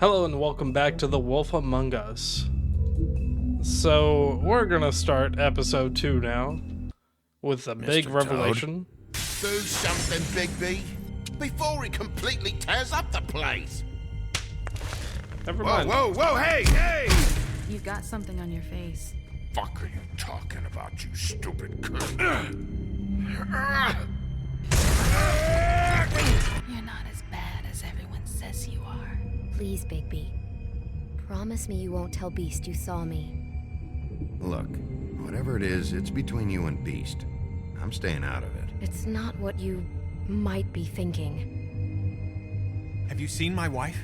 Hello and welcome back to The Wolf Among Us. So, we're gonna start episode 2 now, with a big Mr. revelation. Do something, Bigby, before he completely tears up the place. Never Whoa, mind. whoa, whoa, hey! You've got something on your face. Fuck are you talking about, you stupid cunt? You're not as bad as everyone says you are. Please, Bigby. Promise me you won't tell Beast you saw me. Look, whatever it is, it's between you and Beast. I'm staying out of it. It's not what you might be thinking. Have you seen my wife?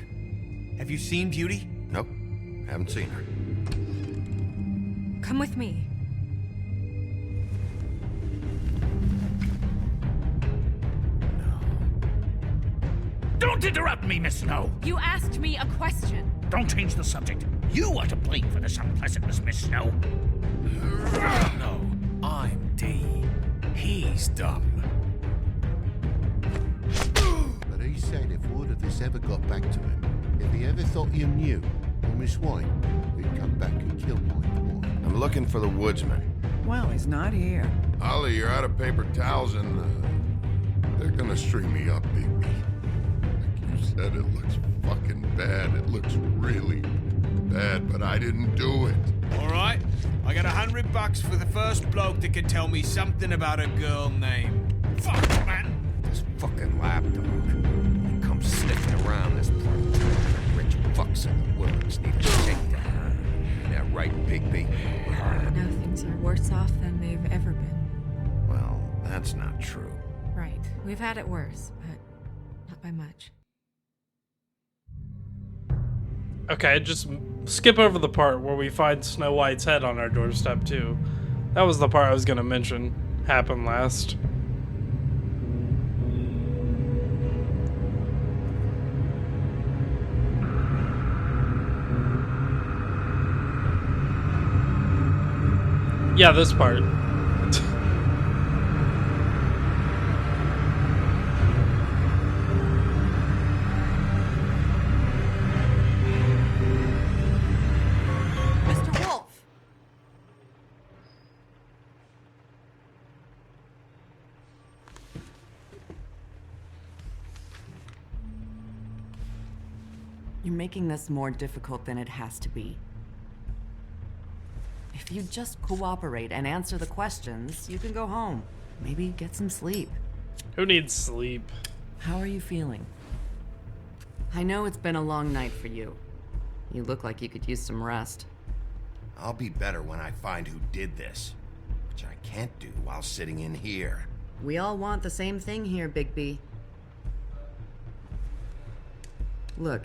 Have you seen Beauty? Nope, haven't seen her. Come with me. Don't interrupt me, Miss Snow. You asked me a question. Don't change the subject. You are to blame for this unpleasantness, Miss Snow. No, I'm D. He's dumb. But he said if word of this ever got back to him, if he ever thought you knew, or Miss White, he'd come back and kill my boy. I'm looking for the woodsman. Well, he's not here. Ollie, you're out of paper towels and they're gonna string me up, Bigby. Like you said, it looks fucking bad. It looks really bad, but I didn't do it. All right, I got $100 for the first bloke that can tell me something about a girl named. Fuck, man. This fucking lapdog. He comes sniffing around this part of town. Rich fucks in the woods need a shakedown. That right, Bigby? Now things are worse off than they've ever been. Well, that's not true. Right. We've had it worse, but not by much. Okay, just skip over the part where we find Snow White's head on our doorstep too. That was the part I was gonna mention. Happened last. Yeah, this part. Mr. Wolf! You're making this more difficult than it has to be. If you just cooperate and answer the questions, you can go home. Maybe get some sleep. Who needs sleep? How are you feeling? I know it's been a long night for you. You look like you could use some rest. I'll be better when I find who did this, which I can't do while sitting in here. We all want the same thing here, Bigby. Look,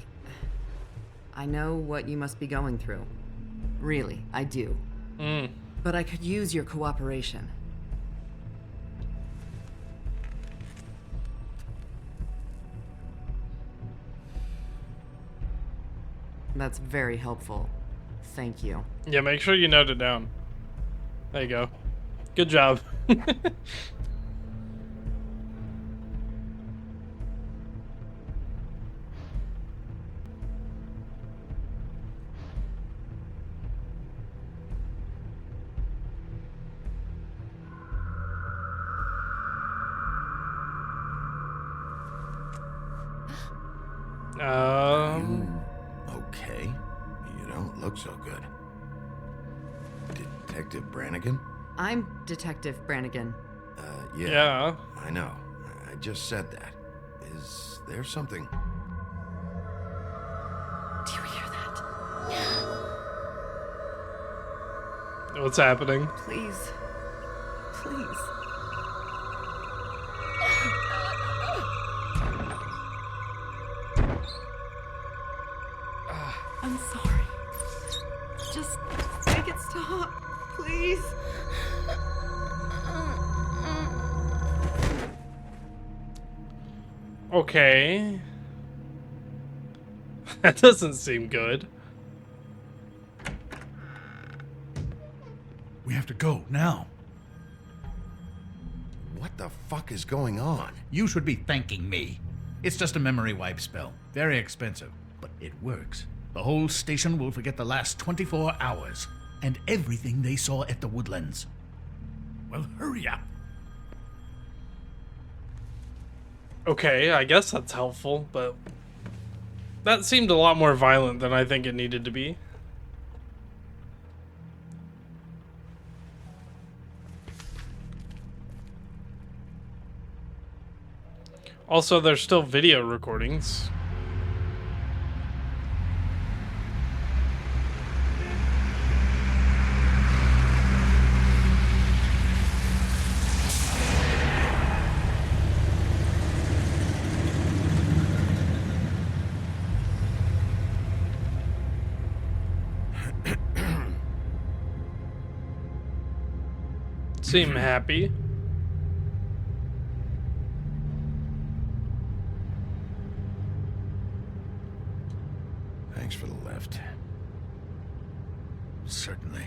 I know what you must be going through. Really, I do. But I could use your cooperation. That's very helpful. Thank you. Yeah, make sure you note it down. There you go. Good job. Okay. You don't look so good. Detective Brannigan? I'm Detective Brannigan. Yeah. I know. I just said that. Is there something? Do you hear that? What's happening? Please. Please. I'm sorry. Just make it stop, please. Okay. That doesn't seem good. We have to go now. What the fuck is going on? You should be thanking me. It's just a memory wipe spell. Very expensive. but it works. The whole station will forget the last 24 hours and everything they saw at the Woodlands. Well, hurry up. Okay, I guess that's helpful, but that seemed a lot more violent than I think it needed to be. Also, there's still video recordings. Seem happy. Thanks for the lift. Certainly.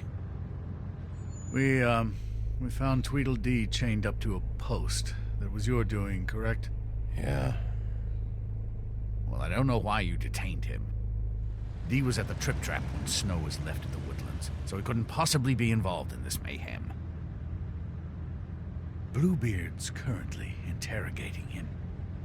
We found Tweedledee chained up to a post. That was your doing, correct? Yeah. Well, I don't know why you detained him. Dee was at the Trip Trap when Snow was left at the Woodlands, so he couldn't possibly be involved in this mayhem. Bluebeard's currently interrogating him,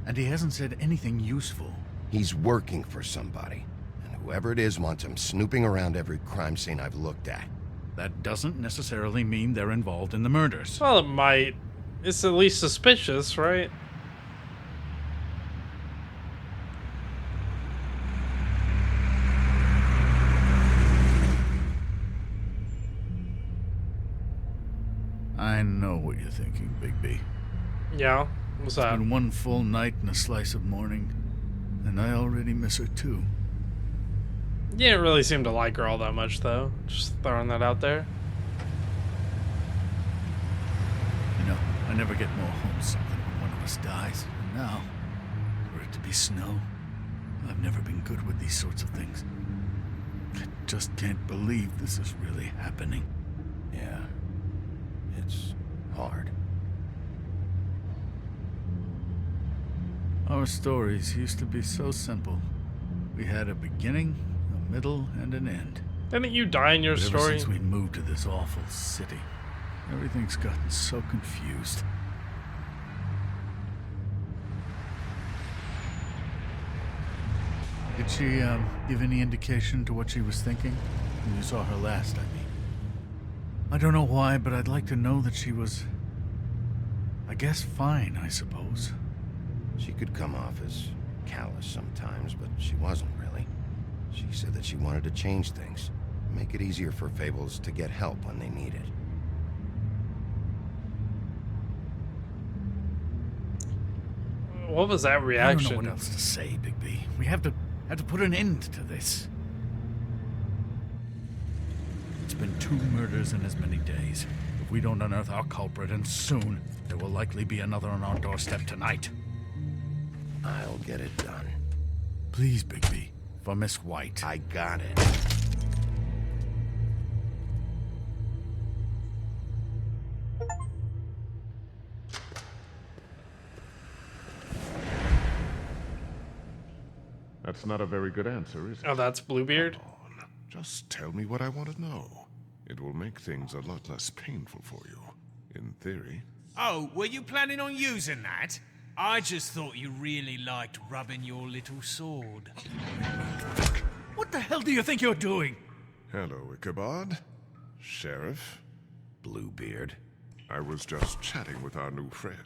and he hasn't said anything useful. He's working for somebody, and whoever it is wants him snooping around every crime scene I've looked at. That doesn't necessarily mean they're involved in the murders. Well, it might. It's at least suspicious, right? I know what you're thinking, Bigby. Yeah, what's that? It's been one full night and a slice of morning, and I already miss her too. You didn't really seem to like her all that much, though. Just throwing that out there. You know, I never get more homesick than when one of us dies. And now, for it to be Snow, I've never been good with these sorts of things. I just can't believe this is really happening. Yeah. It's hard. Our stories used to be so simple. We had a beginning, a middle, and an end. Didn't you die in your But ever story? since we moved to this awful city, everything's gotten so confused. Did she give any indication to what she was thinking when you saw her last, I mean? I don't know why, but I'd like to know that she was, I guess, fine, I suppose. She could come off as callous sometimes, but she wasn't really. She said that she wanted to change things, make it easier for Fables to get help when they need it. What was that I don't reaction? know what else to say, Bigby. We have to put an end to this. It's been 2 murders in as many days. If we don't unearth our culprit, and soon, there will likely be another on our doorstep tonight. I'll get it done. Please, Bigby, for Miss White. I got it. That's not a very good answer, is it? Oh, that's Bluebeard? Come on. Just tell me what I want to know. It will make things a lot less painful for you, in theory. Oh, were you planning on using that? I just thought you really liked rubbing your little sword. What the hell do you think you're doing? Hello, Ichabod. Sheriff. Bluebeard. I was just chatting with our new friend.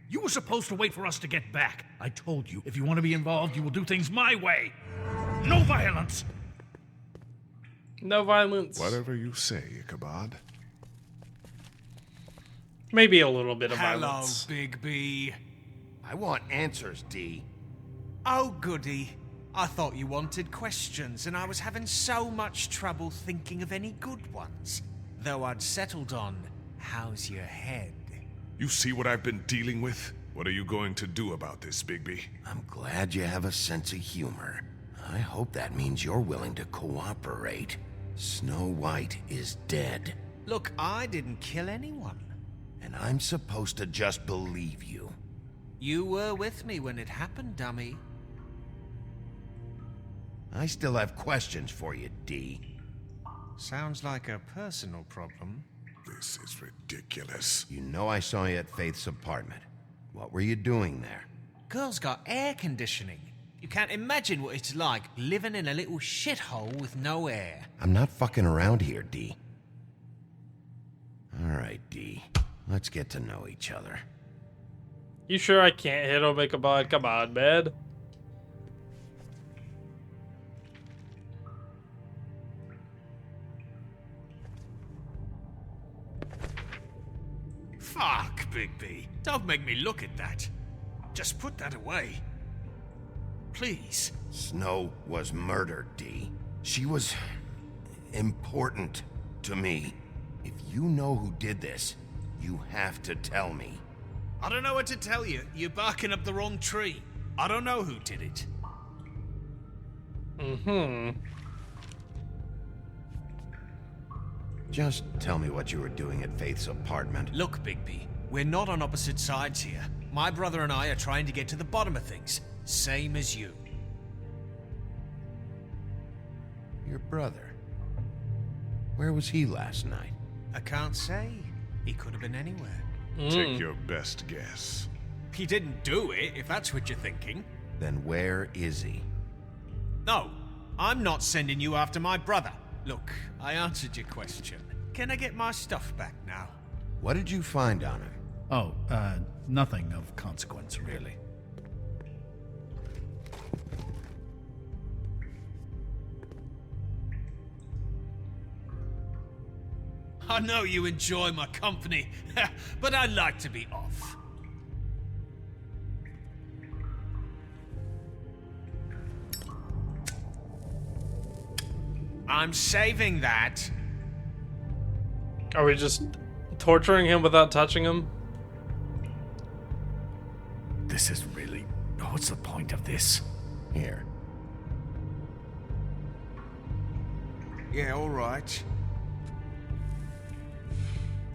You were supposed to wait for us to get back. I told you, if you want to be involved, you will do things my way. No violence! No violence. Whatever you say, Ichabod. Maybe a little bit of Hello, violence. Bigby. I want answers, D. Oh, goody. I thought you wanted questions, and I was having so much trouble thinking of any good ones. Though I'd settled on, how's your head? You see what I've been dealing with? What are you going to do about this, Bigby? I'm glad you have a sense of humor. I hope that means you're willing to cooperate. Snow White is dead. Look, I didn't kill anyone. And I'm supposed to just believe you. You were with me when it happened, dummy. I still have questions for you, D. Sounds like a personal problem. This is ridiculous. You know I saw you at Faith's apartment. What were you doing there? Girl's got air conditioning. You can't imagine what it's like living in a little shithole with no air. I'm not fucking around here, D. Alright, D. Let's get to know each other. You sure I can't hit him, Ichabod? Come on, man. Fuck, Bigby. Don't make me look at that. Just put that away. Please. Snow was murdered, D. She was important to me. If you know who did this, you have to tell me. I don't know what to tell you. You're barking up the wrong tree. I don't know who did it. Just tell me what you were doing at Faith's apartment. Look, Bigby, we're not on opposite sides here. My brother and I are trying to get to the bottom of things. Same as you. Your brother? Where was he last night? I can't say. He could have been anywhere. Take your best guess. He didn't do it, if that's what you're thinking. Then where is he? No, I'm not sending you after my brother. Look, I answered your question. Can I get my stuff back now? What did you find on him? Oh, nothing of consequence, really. I know you enjoy my company, but I'd like to be off. I'm saving that. Are we just torturing him without touching him? This is really... What's the point of this? Here. Yeah, all right.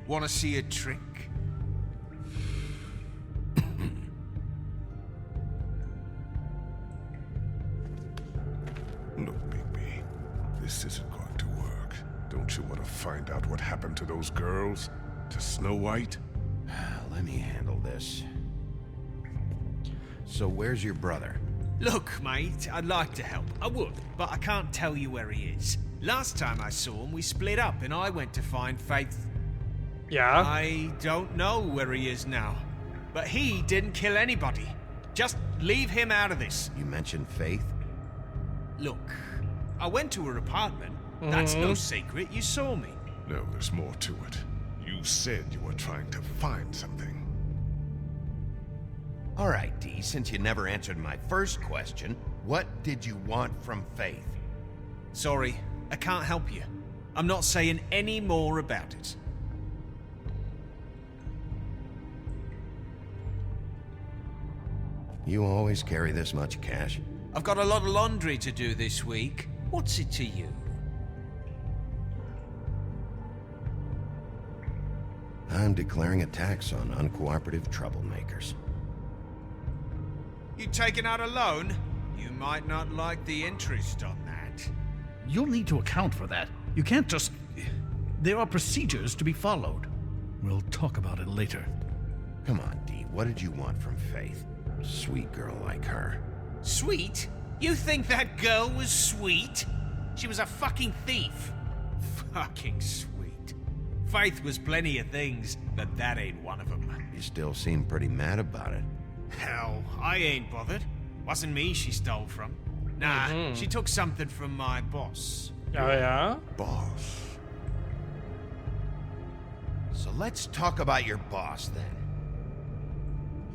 Want to see a trick? Look, Bigby, this isn't going to work. Don't you want to find out what happened to those girls? To Snow White? Let me handle this. So where's your brother? Look, mate, I'd like to help. I would, but I can't tell you where he is. Last time I saw him, we split up and I went to find Faith. Yeah? I don't know where he is now. But he didn't kill anybody. Just leave him out of this. You mentioned Faith? Look, I went to her apartment. That's no secret. You saw me. No, there's more to it. You said you were trying to find something. All right, D, since you never answered my first question, what did you want from Faith? Sorry, I can't help you. I'm not saying any more about it. You always carry this much cash? I've got a lot of laundry to do this week. What's it to you? I'm declaring a tax on uncooperative troublemakers. You taking out a loan? You might not like the interest on that. You'll need to account for that. You can't just... There are procedures to be followed. We'll talk about it later. Come on, D, what did you want from Faith? Sweet girl like her. Sweet? You think that girl was sweet? She was a fucking thief. Fucking sweet. Faith was plenty of things, but that ain't one of them. You still seem pretty mad about it. Hell, I ain't bothered. Wasn't me she stole from. Nah, she took something from my boss. Oh, yeah? Boss. So let's talk about your boss, then.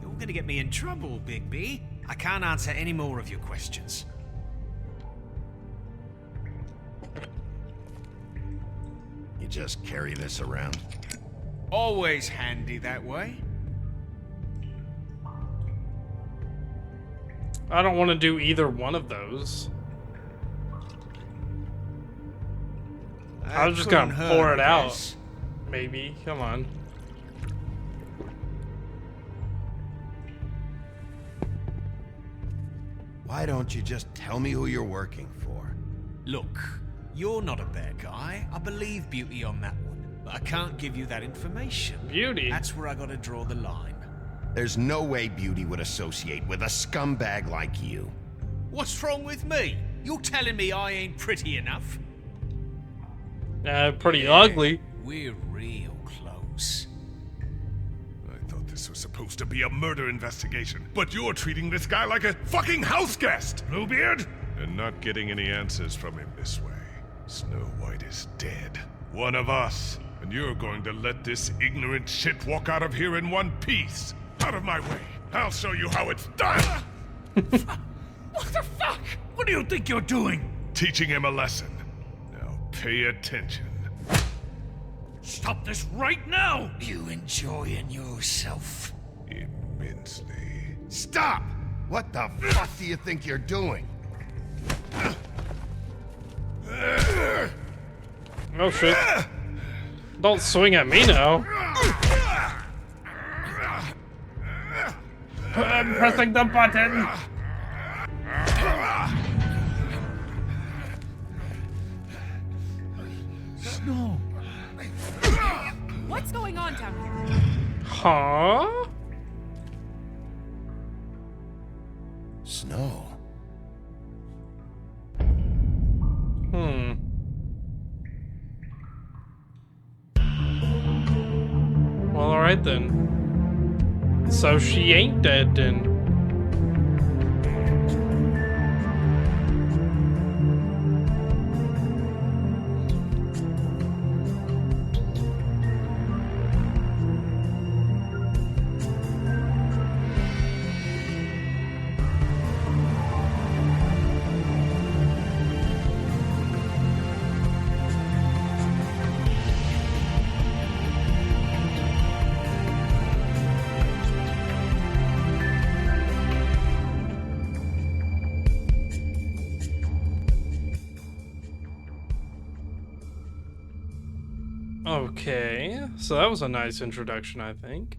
You're gonna get me in trouble, Bigby. I can't answer any more of your questions. You just carry this around? Always handy that way. I don't want to do either one of those. I was just gonna pour it out. Maybe. Come on. Why don't you just tell me who you're working for? Look, you're not a bad guy. I believe Beauty on that one. But I can't give you that information. Beauty? That's where I gotta draw the line. There's no way Beauty would associate with a scumbag like you. What's wrong with me? You're telling me I ain't pretty enough? Pretty ugly. We're real close. I thought this was supposed to be a murder investigation, but you're treating this guy like a fucking house guest, Bluebeard! And not getting any answers from him this way. Snow White is dead. One of us. And you're going to let this ignorant shit walk out of here in one piece. Out of my way. I'll show you how it's done! What the fuck? What do you think you're doing? Teaching him a lesson. Now pay attention. Stop this right now! You enjoying yourself? Immensely. Stop! What the fuck do you think you're doing? Oh shit. Don't swing at me now. I'm pressing the button. Snow. What's going on down here? Huh? Snow. Well, alright then. So she ain't dead then. Okay, so that was a nice introduction, I think.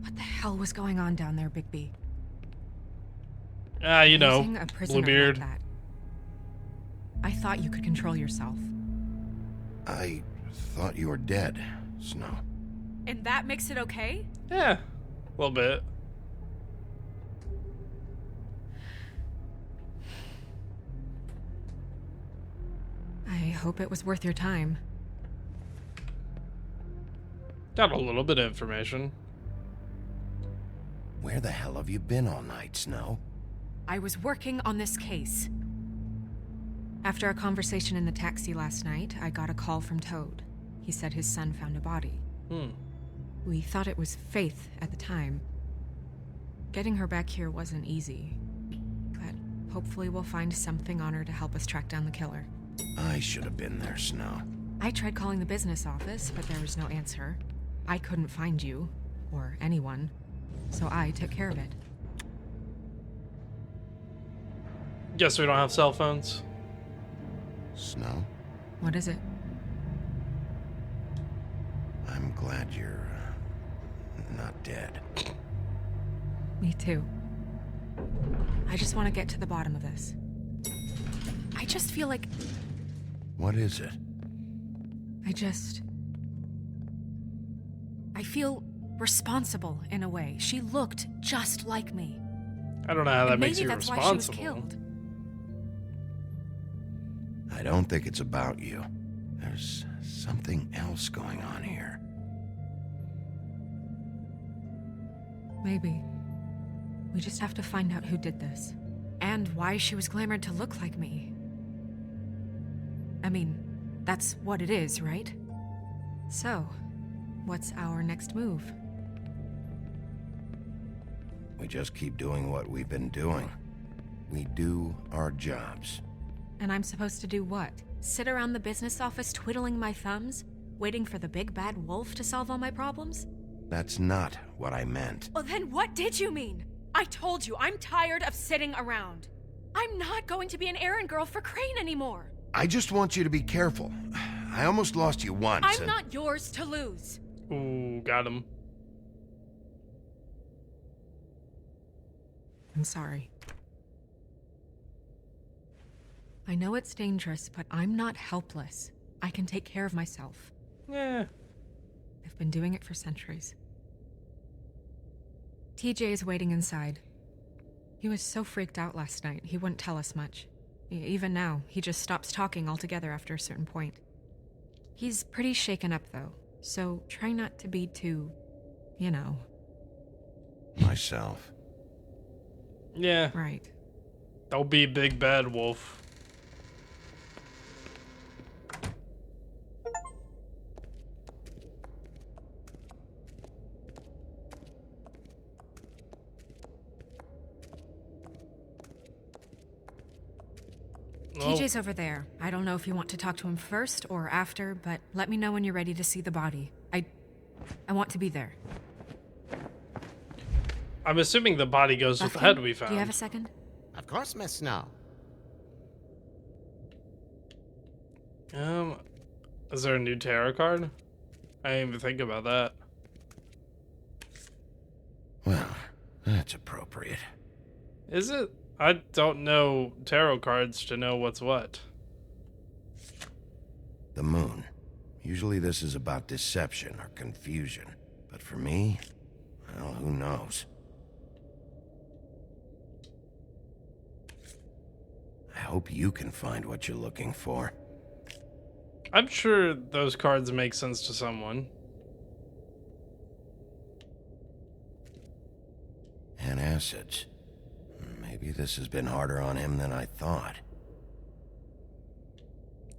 What the hell was going on down there, Bigby? You know, Using a prisoner Bluebeard. like that. I thought you could control yourself. I thought you were dead, Snow. And that makes it okay? Yeah, a little bit. I hope it was worth your time. Got a little bit of information. Where the hell have you been all night, Snow? I was working on this case. After a conversation in the taxi last night, I got a call from Toad. He said his son found a body. We thought it was Faith at the time. Getting her back here wasn't easy, but hopefully we'll find something on her to help us track down the killer. I should have been there, Snow. I tried calling the business office, but there was no answer. I couldn't find you, or anyone, so I took care of it. Guess we don't have cell phones. Snow, What is it? I'm glad you're not dead. Me too. I just want to get to the bottom of this. I just feel like What is it? I feel responsible in a way. She looked just like me. I don't know how that And makes maybe you that's responsible. why she was killed. I don't think it's about you. There's something else going on here. Maybe. We just have to find out who did this. And why she was glamored to look like me. I mean, that's what it is, right? So, what's our next move? We just keep doing what we've been doing. We do our jobs. And I'm supposed to do what? Sit around the business office twiddling my thumbs? Waiting for the big bad wolf to solve all my problems? That's not what I meant. Well, then what did you mean? I told you, I'm tired of sitting around. I'm not going to be an errand girl for Crane anymore. I just want you to be careful. I almost lost you once. I'm not yours to lose. Ooh, got him. I'm sorry. I know it's dangerous, but I'm not helpless. I can take care of myself. Yeah. I've been doing it for centuries. TJ is waiting inside. He was so freaked out last night, he wouldn't tell us much. Even now, he just stops talking altogether after a certain point. He's pretty shaken up, though, so try not to be too, you know. Myself. Yeah. Right. Don't be big bad wolf. TJ's over there. I don't know if you want to talk to him first or after, but let me know when you're ready to see the body. I want to be there. I'm assuming the body goes with the head we found. Do you have a second? Of course, Miss Snow. Is there a new tarot card? I didn't even think about that. Well, that's appropriate. Is it? I don't know tarot cards to know what's what. The moon. Usually this is about deception or confusion. But for me, well, who knows? I hope you can find what you're looking for. I'm sure those cards make sense to someone. And acids. Maybe this has been harder on him than I thought.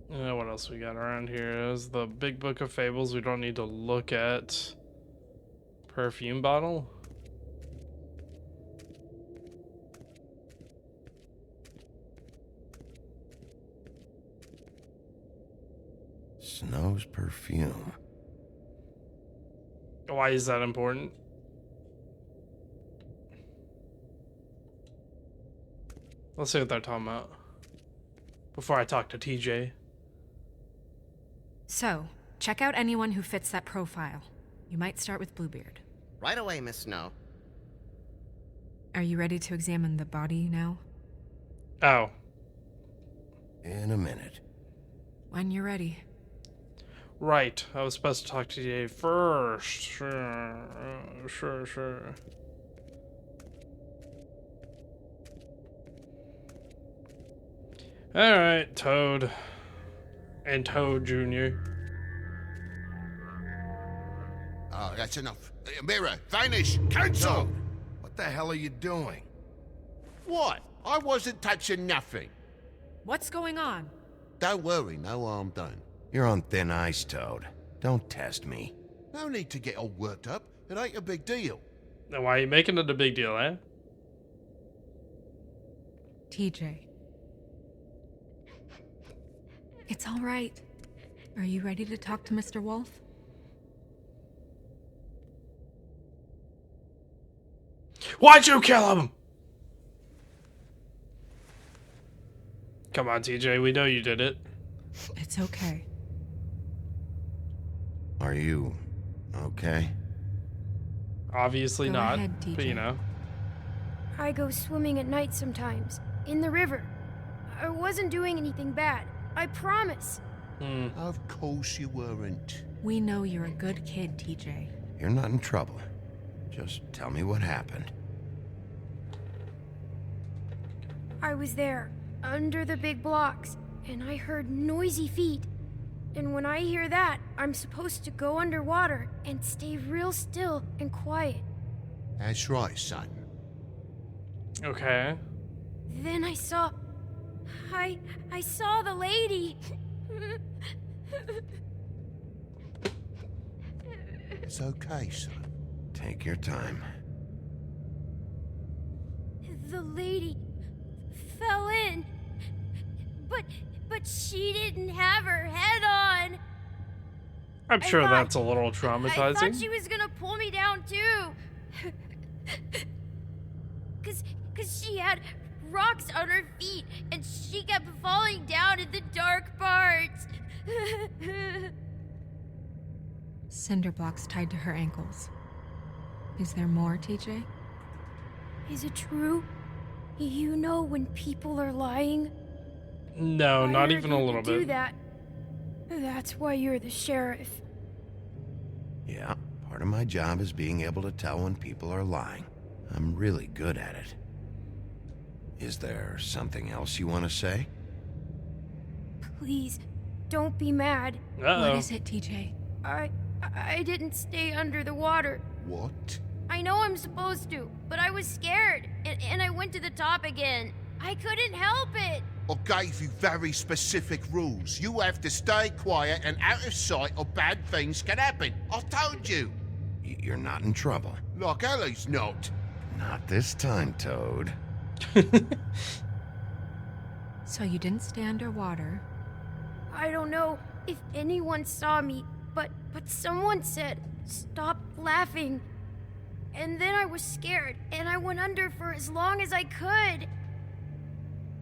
What else we got around here? Is the big book of fables we don't need to look at. Perfume bottle? Snow's perfume. Why is that important? Let's see what they're talking about before I talk to TJ. So, check out anyone who fits that profile. You might start with Bluebeard. Right away, Miss Snow. Are you ready to examine the body now? Oh. In a minute. When you're ready. Right. I was supposed to talk to TJ first. Sure. Alright, Toad. And Toad Jr. Oh, that's enough. Mirror, vanish, cancel! What the hell are you doing? What? I wasn't touching nothing. What's going on? Don't worry, no harm done. You're on thin ice, Toad. Don't test me. No need to get all worked up. It ain't a big deal. Now, why are you making it a big deal, eh? TJ. It's all right. Are you ready to talk to Mr. Wolf? Why'd you kill him? Come on, TJ. We know you did it. It's okay. Are you okay? Obviously Go not, ahead, TJ. but you know. I go swimming at night sometimes, in the river. I wasn't doing anything bad, I promise. Of course you weren't. We know you're a good kid, TJ. You're not in trouble. Just tell me what happened. I was there, under the big blocks, and I heard noisy feet. And when I hear that, I'm supposed to go underwater and stay real still and quiet. That's right, son. Okay. Then I saw the lady. It's okay, son. Take your time. The lady fell in. But she didn't have her head on. I'm sure thought- that's a little I traumatizing. thought she was gonna pull me down too. Cause she had rocks on her feet, and she kept falling down in the dark parts. Cinder blocks tied to her ankles. Is there more, TJ? Is it true? You know when people are lying? No, I not heard even a you little could do bit. that. That's why you're the sheriff. Yeah, part of my job is being able to tell when people are lying. I'm really good at it. Is there something else you want to say? Please, don't be mad. Uh-oh. What is it, TJ? I didn't stay under the water. What? I know I'm supposed to, but I was scared, and I went to the top again. I couldn't help it. I gave you very specific rules. You have to stay quiet and out of sight or bad things can happen. I told you. You're not in trouble. Like Ellie's not. Not this time, Toad. So you didn't stay underwater. I don't know if anyone saw me, but someone said, "Stop laughing." And then I was scared, and I went under for as long as I could.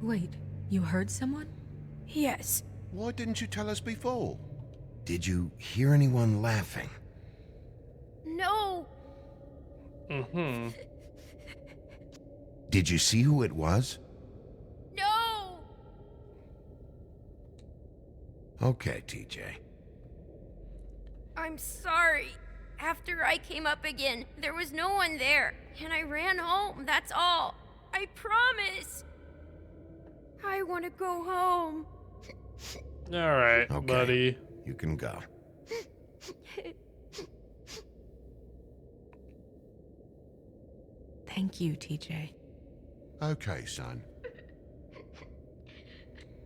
Wait, you heard someone? Yes. Why didn't you tell us before? Did you hear anyone laughing? No. Mm-hmm. Did you see who it was? No. Okay, TJ. I'm sorry. After I came up again, there was no one there, and I ran home, that's all. I promise. I want to go home. All right, Okay. buddy. You can go. Thank you, TJ. Okay, son.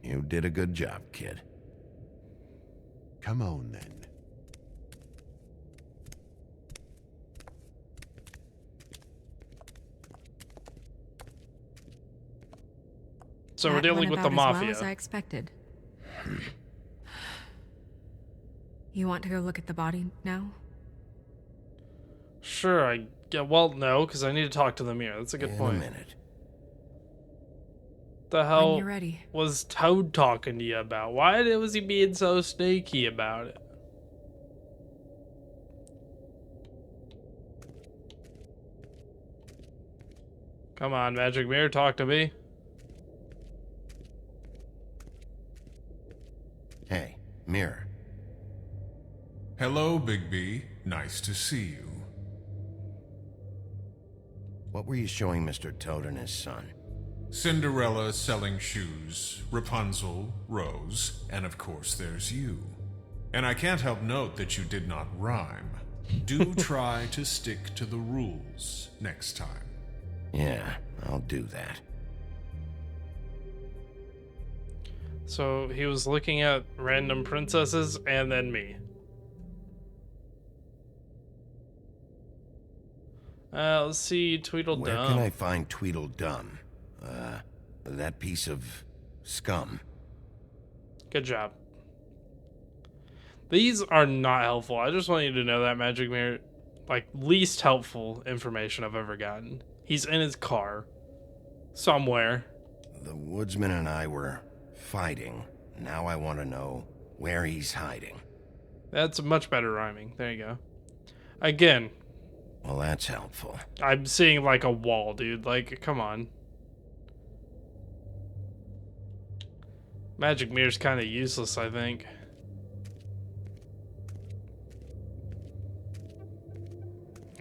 You did a good job, kid. Come on, then. So we're That dealing went with the about as mafia. well as I expected. You want to go look at the body now? Sure, well, no, because I need to talk to the mirror. That's a good In point. a minute. The When hell you're ready. was Toad talking to you about? Why was he being so sneaky about it? Come on, Magic Mirror, talk to me. Hey, mirror. Hello, Bigby. Nice to see you. What were you showing Mr. Toad and his son? Cinderella selling shoes, Rapunzel, Rose, and of course there's you. And I can't help note that you did not rhyme. Do try to stick to the rules next time. Yeah, I'll do that. So he was looking at random princesses and then me. Let's see, Tweedledum. Where can I find Tweedledum? That piece of scum. Good job. These are not helpful. I just want you to know that, Magic Mirror. Like, least helpful information I've ever gotten. He's in his car. Somewhere. The woodsman and I were fighting. Now I want to know where he's hiding. That's much better rhyming. There you go. Again. Well, that's helpful. I'm seeing like a wall, dude. Like, come on. Magic Mirror's kind of useless, I think.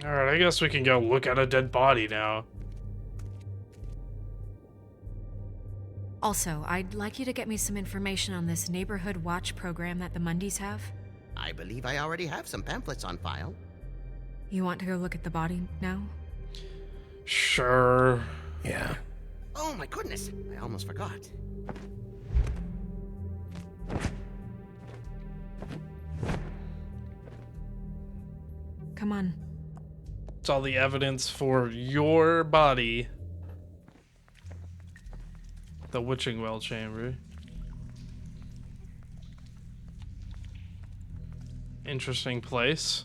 Alright, I guess we can go look at a dead body now. Also, I'd like you to get me some information on this neighborhood watch program that the Mundys have. I believe I already have some pamphlets on file. You want to go look at the body now? Sure. Yeah. Oh my goodness, I almost forgot. Come on. It's all the evidence for your body. The witching well chamber. Interesting place.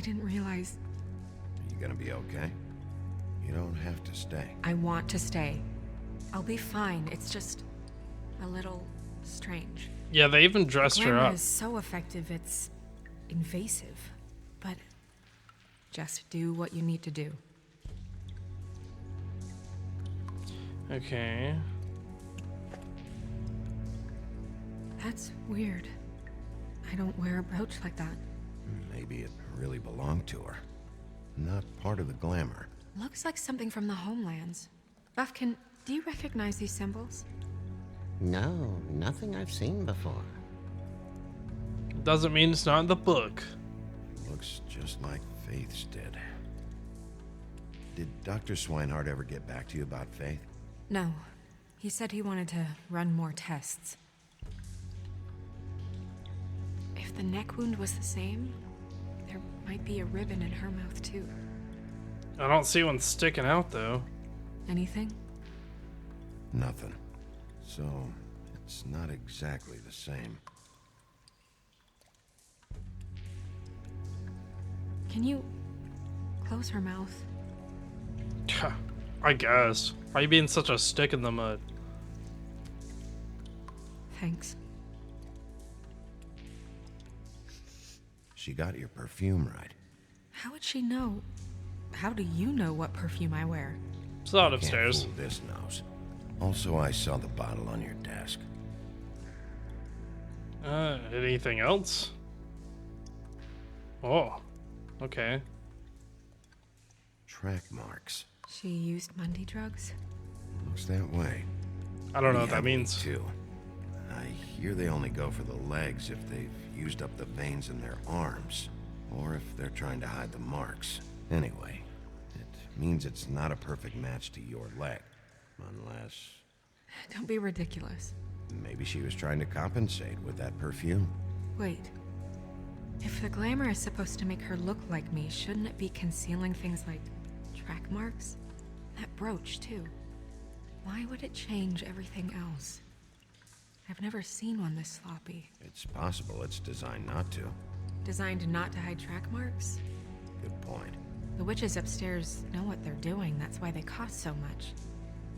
didn't realize... Are you gonna be okay? You don't have to stay. I want to stay. I'll be fine. It's just a little strange. Yeah, they even dressed her Glamour up. is so effective, it's invasive. But just do what you need to do. Okay. That's weird. I don't wear a brooch like that. Maybe it really belonged to her. Not part of the glamour. Looks like something from the homelands. Buffkin, do you recognize these symbols? No, nothing I've seen before. Doesn't mean it's not in the book. Looks just like Faith's did. Did Dr. Swinehart ever get back to you about Faith? No. He said he wanted to run more tests. If the neck wound was the same, there might be a ribbon in her mouth too. I don't see one sticking out though. Anything? Nothing. So, it's not exactly the same. Can you close her mouth? I guess. Why are you being such a stick in the mud? Thanks. She got your perfume right. How would she know? How do you know what perfume I wear? It's out You upstairs. can't fool this nose. Also, I saw the bottle on your desk. Anything else? Oh, okay. Track marks. She used Mundy drugs? Looks that way. I don't know what that Heavily, means. Too. I hear they only go for the legs if they've used up the veins in their arms, or if they're trying to hide the marks. Anyway, it means it's not a perfect match to your leg, unless Don't be ridiculous. maybe she was trying to compensate with that perfume. Wait. If the glamour is supposed to make her look like me, shouldn't it be concealing things like track marks? That brooch, too. Why would it change everything else? I've never seen one this sloppy. It's possible it's designed not to. Designed not to hide track marks? Good point. The witches upstairs know what they're doing. That's why they cost so much.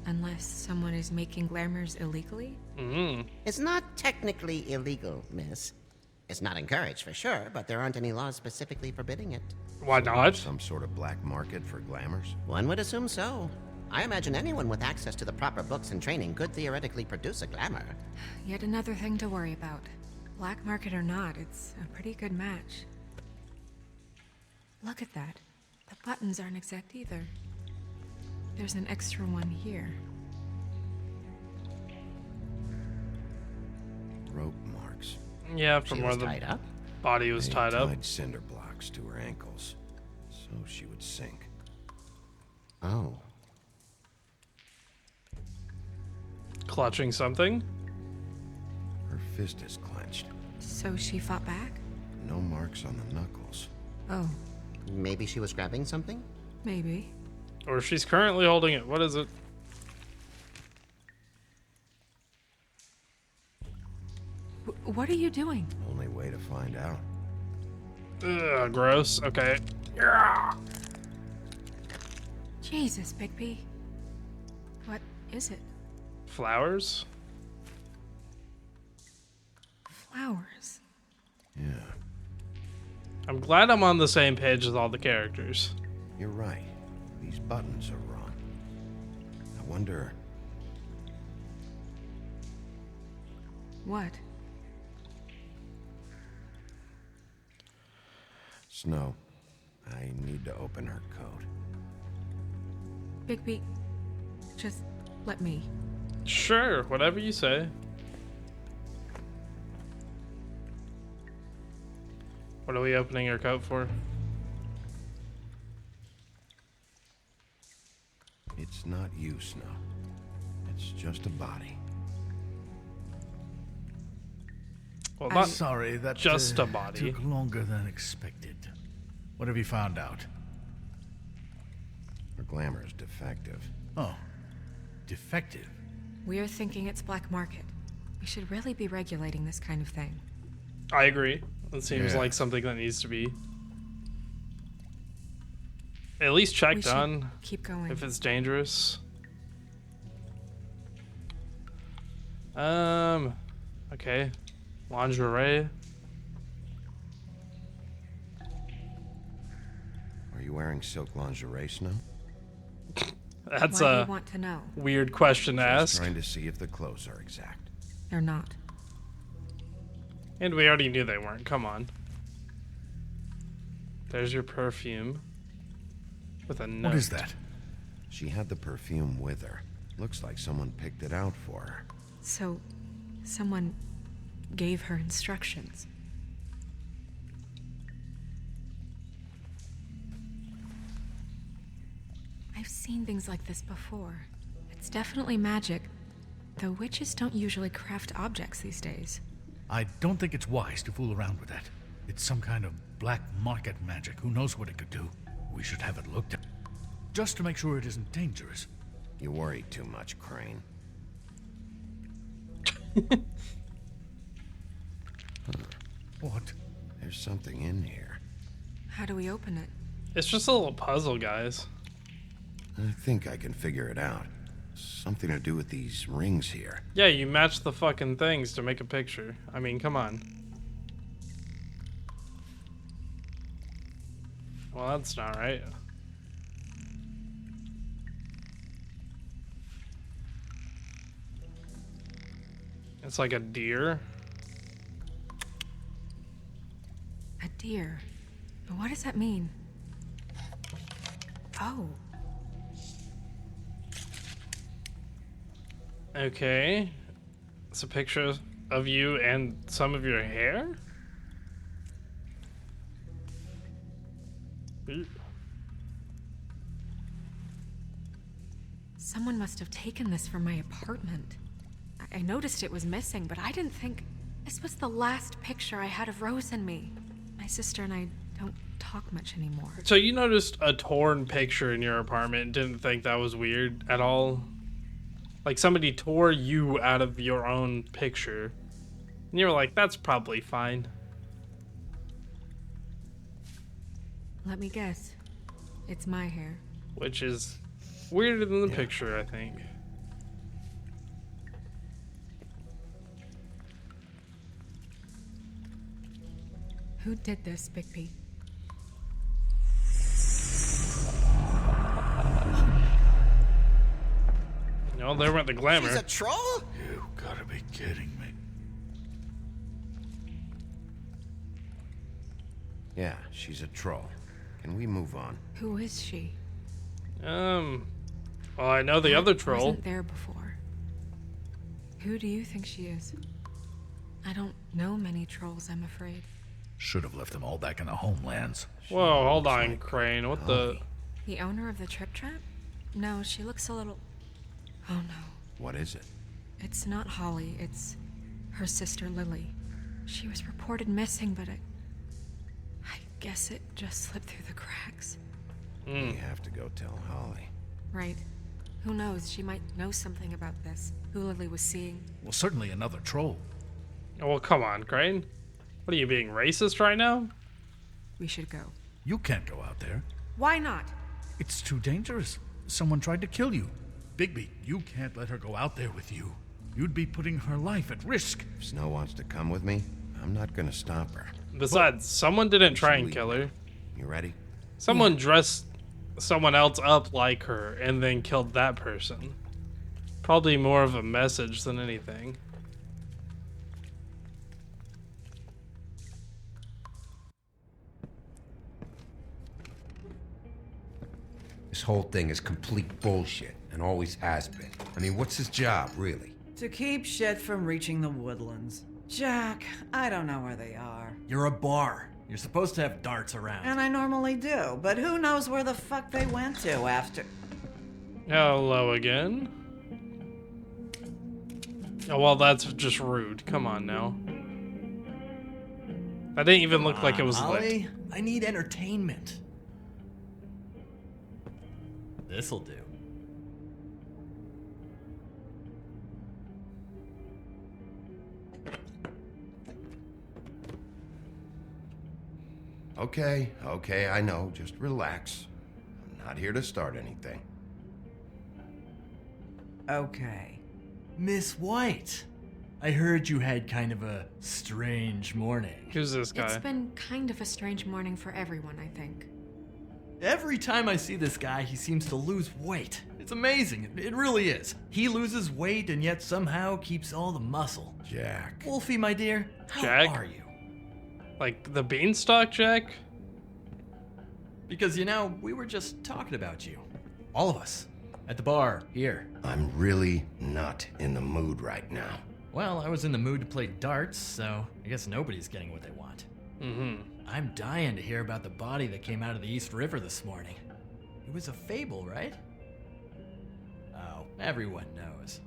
Unless someone is making glamours illegally? It's not technically illegal, miss. It's not encouraged for sure, but there aren't any laws specifically forbidding it. Why not? Some sort of black market for glamours? One would assume so. I imagine anyone with access to the proper books and training could theoretically produce a glamour. Yet another thing to worry about. Black market or not, it's a pretty good match. Look at that. The buttons aren't exact either. There's an extra one here. Rope marks. Yeah, from She where was the tied up? body was They tied up. tied cinder blocks to her ankles, so she would sink. Oh. Clutching something? Her fist is clenched. So she fought back? No marks on the knuckles. Oh, Maybe she was grabbing something? maybe. Or she's currently holding it. What is it? What are you doing? Only way to find out. Ugh, gross. Okay. Yeah. Jesus, Bigby. What is it? Flowers? Flowers. Yeah, I'm glad I'm on the same page with all the characters. you're right. These buttons are wrong. I wonder... What? Snow, I need to open her coat. Bigby, just let me. Sure, whatever you say. What are we opening your coat for? It's not you, Snow. It's just a body. Well, I'm not sorry, that just a body. took longer than expected. What have you found out? Her glamour is defective. Oh, defective. We're thinking it's black market. We should really be regulating this kind of thing. I agree. It seems Yeah. like something that needs to be. at least We checked should on keep going. if it's dangerous. Okay. Lingerie. Are you wearing silk lingerie, Snow? That's Why do you a want to know? weird question to Just ask. trying to see if the clothes are exact. They're not. And we already knew they weren't. Come on. There's your perfume. With a note. What is that? She had the perfume with her. Looks like someone picked it out for her. So, someone gave her instructions. I've seen things like this before. It's definitely magic, though witches don't usually craft objects these days. I don't think it's wise to fool around with that. It's some kind of black market magic. Who knows what it could do? We should have it looked at, just to make sure it isn't dangerous. You worry too much, Crane. What? There's something in here. How do we open it? It's just a little puzzle, guys. I think I can figure it out. Something to do with these rings here. Yeah, you match the fucking things to make a picture. I mean, come on. Well, that's not right. It's like a deer. A deer. What does that mean? Oh. Okay. It's a picture of you and some of your hair? Someone must have taken this from my apartment. I noticed it was missing, but I didn't think this was the last picture I had of Rose and me. My sister and I don't talk much anymore. So you noticed a torn picture in your apartment and didn't think that was weird at all? Like somebody tore you out of your own picture. And you were like, that's probably fine. Let me guess. It's my hair. Which is weirder than the picture, I think. Who did this, Bigby? No, there went the glamour. She's a troll? You gotta be kidding me. Yeah, she's a troll. Can we move on? Who is she? Well, I know the other troll. Wasn't there before. Who do you think she is? I don't know many trolls, I'm afraid. Should have left them all back in the homelands. Whoa, hold on, Crane. What the? The owner of the Trip Trap? No, she looks a little... Oh no. What is it? It's not Holly, it's her sister Lily. She was reported missing, but I guess it just slipped through the cracks. We have to go tell Holly. Right. Who knows, she might know something about this. Who Lily was seeing. Well, certainly another troll. Oh, well, come on, Crane. What are you, being racist right now? We should go. You can't go out there. Why not? It's too dangerous. Someone tried to kill you. Bigby, you can't let her go out there with you. You'd be putting her life at risk. If Snow wants to come with me, I'm not gonna stop her. Besides, someone didn't try and kill her. You ready? Someone dressed someone else up like her and then killed that person. Probably more of a message than anything. This whole thing is complete bullshit, and always has been. I mean, what's his job, really? To keep shit from reaching the woodlands. Jack, I don't know where they are. You're a bar. You're supposed to have darts around. And I normally do, but who knows where the fuck they went to after... Hello again. Oh, well, that's just rude. Come on now. That didn't even look like it was Holly, lit. I need entertainment. This'll do. Okay, I know. Just relax. Not here to start anything. Okay. Miss White, I heard you had kind of a strange morning. Who's this guy? It's been kind of a strange morning for everyone, I think. Every time I see this guy, he seems to lose weight. It's amazing. It really is. He loses weight and yet somehow keeps all the muscle. Jack. Wolfie, my dear, how Jack? are you? Like the beanstalk Jack? Because, you know, we were just talking about you. All of us. At the bar, here. I'm really not in the mood right now. Well, I was in the mood to play darts, so I guess nobody's getting what they want. Mm-hmm. I'm dying to hear about the body that came out of the East River this morning. It was a fable, right? Oh, everyone knows.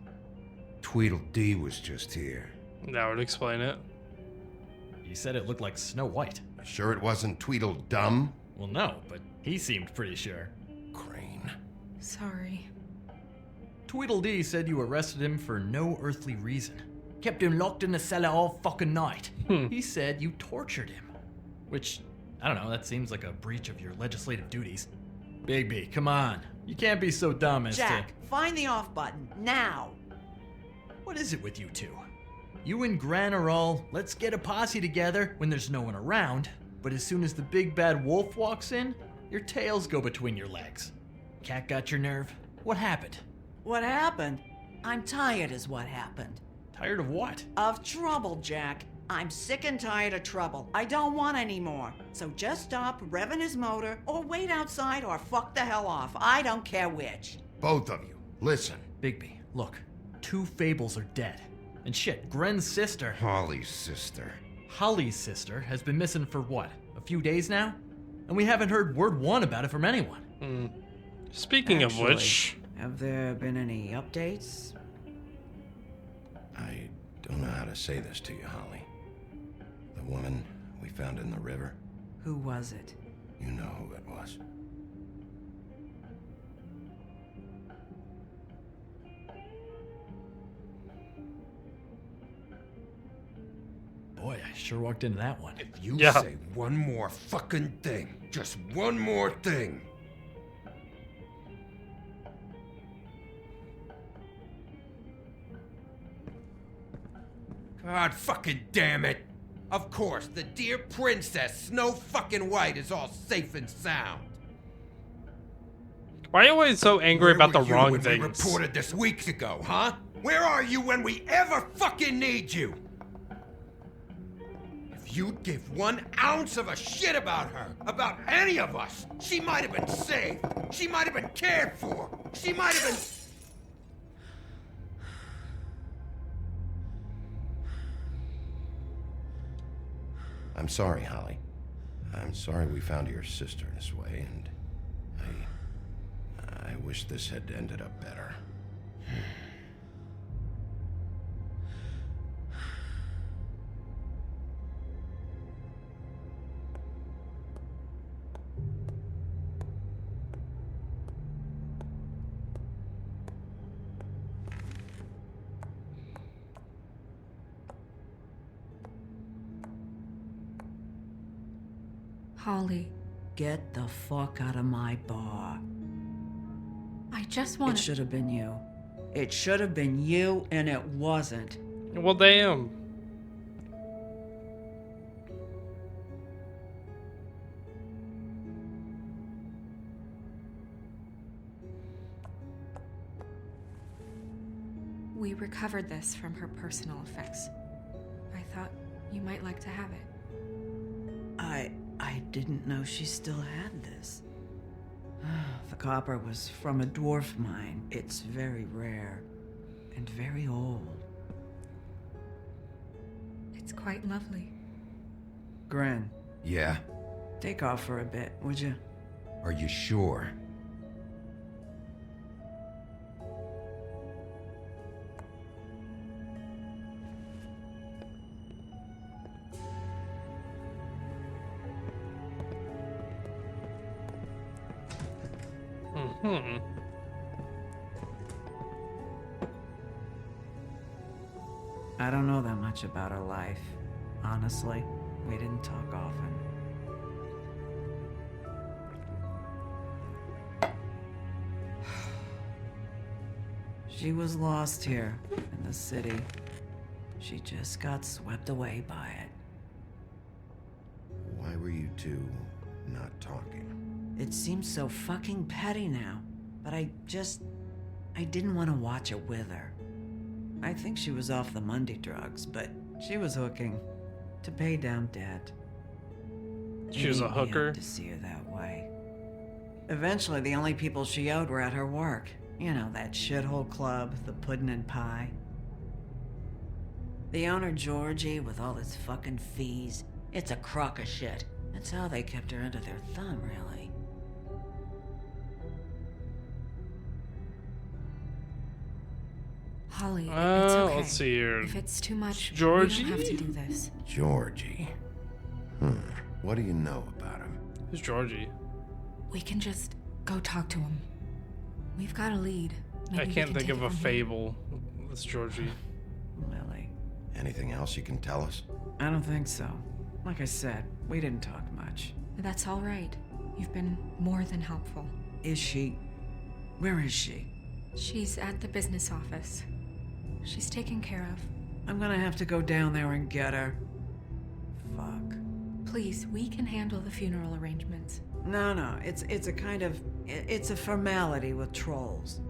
Tweedledee was just here. That would explain it. He said it looked like Snow White. Sure it wasn't Tweedledum? Well, no, but he seemed pretty sure. Crane. Sorry. Tweedledee said you arrested him for no earthly reason. Kept him locked in the cellar all fucking night. He said you tortured him. Which, I don't know, that seems like a breach of your legislative duties. Bigby, come on. You can't be so dumb as Jack, find the off button, now! What is it with you two? You and Gran are all, let's get a posse together when there's no one around, but as soon as the big bad wolf walks in, your tails go between your legs. Cat got your nerve? What happened? What happened? I'm tired is what happened. Tired of what? Of trouble, Jack. I'm sick and tired of trouble. I don't want any more. So just stop revving his motor, or wait outside, or fuck the hell off. I don't care which. Both of you, listen. Bigby, look. 2 fables are dead. And shit, Gren's sister... Holly's sister. Holly's sister has been missing for what? A few days now? And we haven't heard word one about it from anyone. Speaking of which... Have there been any updates? I don't know how to say this to you, Holly. The woman we found in the river. Who was it? You know who it was. Boy, I sure walked into that one. If you say one more fucking thing, just one more thing. God fucking damn it. Of course, the dear princess, Snow fucking White, is all safe and sound. Why are you always so angry about the wrong when things? we reported this weeks ago, huh? Where are you when we ever fucking need you? If you'd give 1 ounce of a shit about her, about any of us, she might have been saved. She might have been cared for. She might have been... I'm sorry, Holly. I'm sorry we found your sister this way, and I wish this had ended up better. Holly, Get the fuck out of my bar. I just want It should have been you. It should have been you, and it wasn't. Well, damn. We recovered this from her personal effects. I thought you might like to have it. I didn't know she still had this. The copper was from a dwarf mine. It's very rare and very old. It's quite lovely. Gren, Yeah? take off for a bit, would you? Are you sure? I don't know that much about her life. Honestly, we didn't talk often. She was lost here in the city. She just got swept away by it. Why were you two not talking? It seems so fucking petty now, but I didn't want to watch it with her. I think she was off the Monday drugs, but she was hooking to pay down debt. She was a hooker? To see her that way. Eventually, the only people she owed were at her work. You know, that shithole club, the Puddin' and Pie. The owner, Georgie, with all his fucking fees, it's a crock of shit. That's how they kept her under their thumb, really. Holly, it's okay. Let's see here. If it's too much, Georgie? we don't have to do this. Georgie. What do you know about him? Who's Georgie? We can just go talk to him. We've got a lead. Maybe I we can't can think take of it a from here. fable. That's Georgie. Lily. Anything else you can tell us? I don't think so. Like I said, we didn't talk much. That's all right. You've been more than helpful. Is she? Where is she? She's at the business office. She's taken care of. I'm gonna have to go down there and get her. Fuck. Please, we can handle the funeral arrangements. No, it's a kind of... It's a formality with trolls.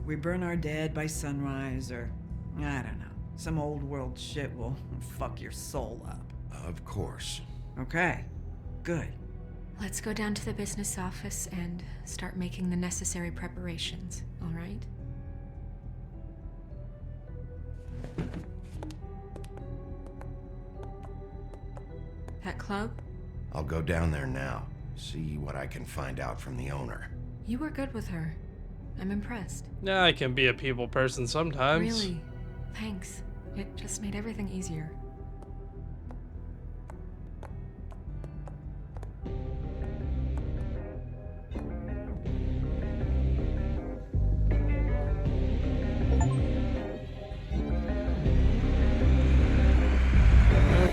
We burn our dead by sunrise, or... I don't know. Some old world shit will fuck your soul up. Of course. Okay. Good. Let's go down to the business office and start making the necessary preparations, all right? That club? I'll go down there now. See what I can find out from the owner. You were good with her. I'm impressed. Yeah, I can be a people person sometimes. Really? Thanks. It just made everything easier.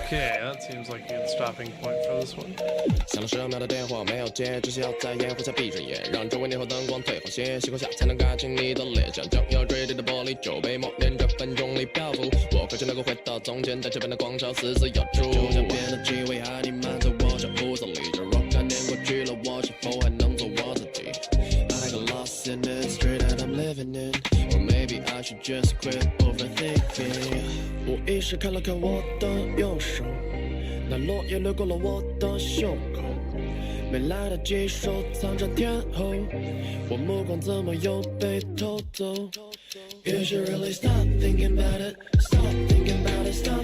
Okay, that seems like a good stopping point for this one. 响了10秒的电话没有接，只需要在烟雾下闭着眼，让周围霓虹灯光退后些，星空下才能看清你的脸，像将要坠地的玻璃酒杯，默念着分钟里漂浮。我渴求能够回到从前，在这边的广场死死咬住。就像变得机会还弥漫在我小屋子里，这若干年过去了，我是否还能做我自己 ？I got lost in the street that I'm living in, or maybe I should just quit overthinking. 无意识看了看我的右手。 那落叶掠过了我的胸口，没来得及收藏着天后，我目光怎么又被偷走 ？You should really stop thinking about it, stop thinking about it, stop,